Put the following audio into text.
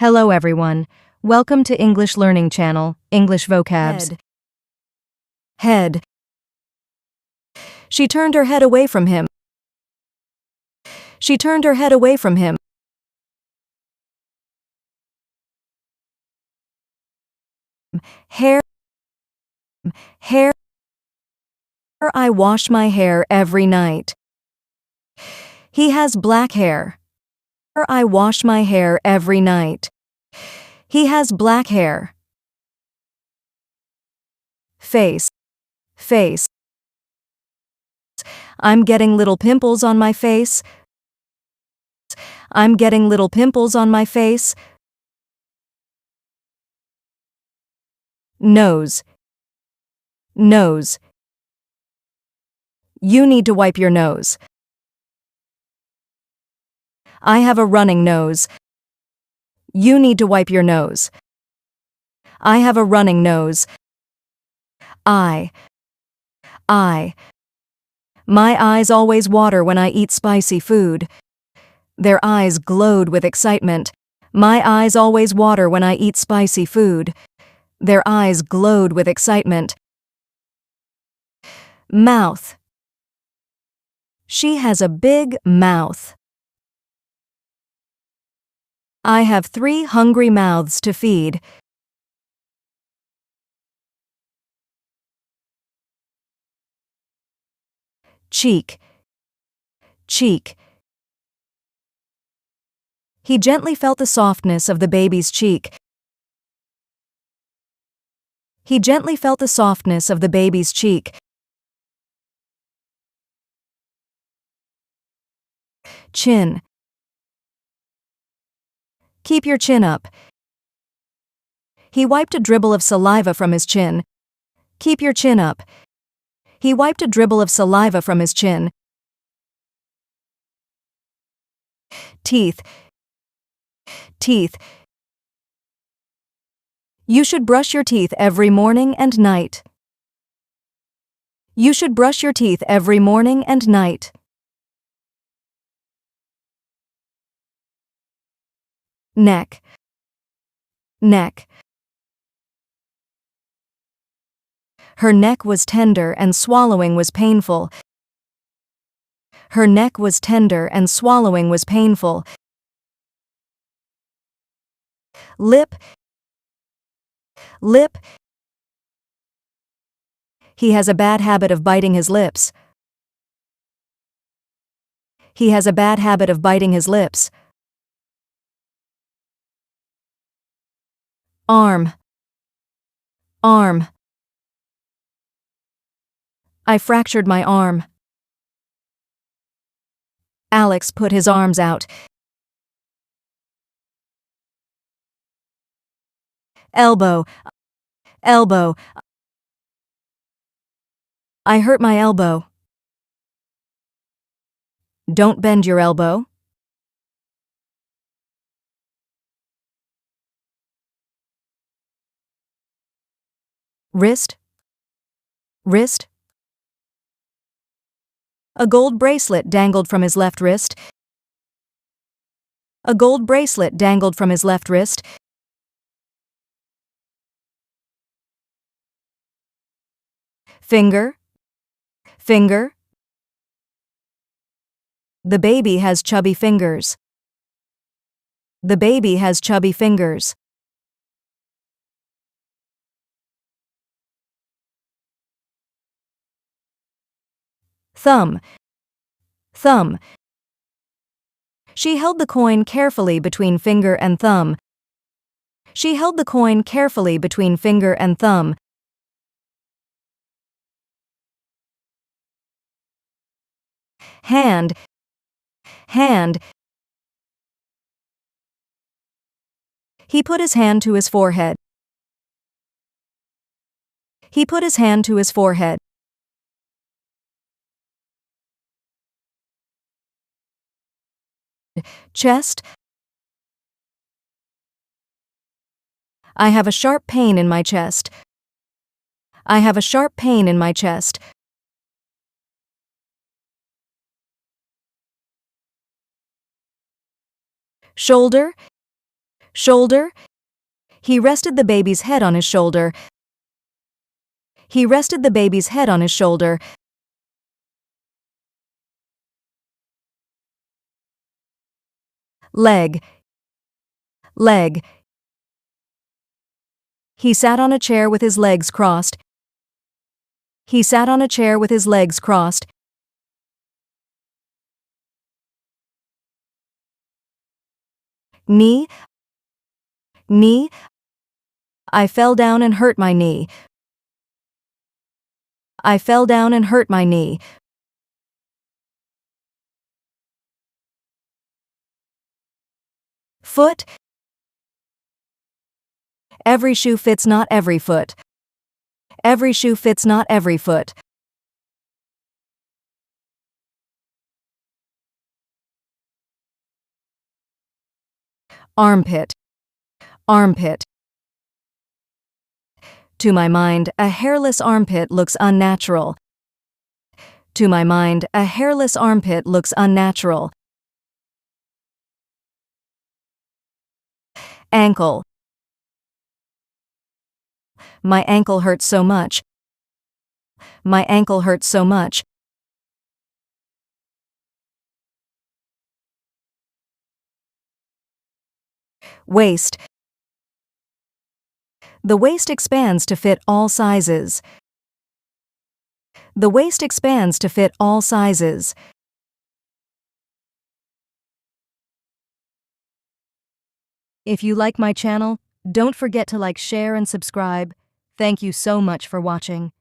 Hello everyone. Welcome to English Learning Channel, English Vocabs. Head. She turned her head away from him. She turned her head away from him. Hair. Hair. I wash my hair every night. He has black hair. I wash my hair every night. He has black hair. Face. Face. I'm getting little pimples on my face. I'm getting little pimples on my face. Nose. Nose. You need to wipe your nose. I have a running nose. You need to wipe your nose. I have a running nose. Eye. Eye. My eyes always water when I eat spicy food. Their eyes glowed with excitement. My eyes always water when I eat spicy food. Their eyes glowed with excitement. Mouth. She has a big mouth. I have 3 hungry mouths to feed. Cheek. Cheek. He gently felt the softness of the baby's cheek. He gently felt the softness of the baby's cheek. Chin. Keep your chin up. He wiped a dribble of saliva from his chin. Keep your chin up. He wiped a dribble of saliva from his chin. Teeth. Teeth. You should brush your teeth every morning and night. You should brush your teeth every morning and night. Neck. Neck. Her neck was tender and swallowing was painful. Her neck was tender and swallowing was painful. Lip. Lip. He has a bad habit of biting his lips. He has a bad habit of biting his lips. Arm. Arm. I fractured my arm. Alex put his arms out. Elbow. Elbow. I hurt my elbow. Don't bend your elbow. Wrist. Wrist. A gold bracelet dangled from his left wrist. A gold bracelet dangled from his left wrist. Finger. Finger. The baby has chubby fingers. The baby has chubby fingers. Thumb. Thumb. She held the coin carefully between finger and thumb. She held the coin carefully between finger and thumb. Hand. Hand. He put his hand to his forehead. He put his hand to his forehead. Chest. I have a sharp pain in my chest. I have a sharp pain in my chest. Shoulder. Shoulder. He rested the baby's head on his shoulder. He rested the baby's head on his shoulder. Leg. Leg. He sat on a chair with his legs crossed. He sat on a chair with his legs crossed. Knee. Knee. I fell down and hurt my knee. I fell down and hurt my knee. Foot. Every shoe fits not every foot. Every shoe fits not every foot. Armpit. Armpit. To my mind, a hairless armpit looks unnatural. To my mind, a hairless armpit looks unnatural. Ankle. My ankle hurts so much. My ankle hurts so much. Waist. The waist expands to fit all sizes. The waist expands to fit all sizes. If you like my channel, don't forget to like, share, and subscribe. Thank you so much for watching.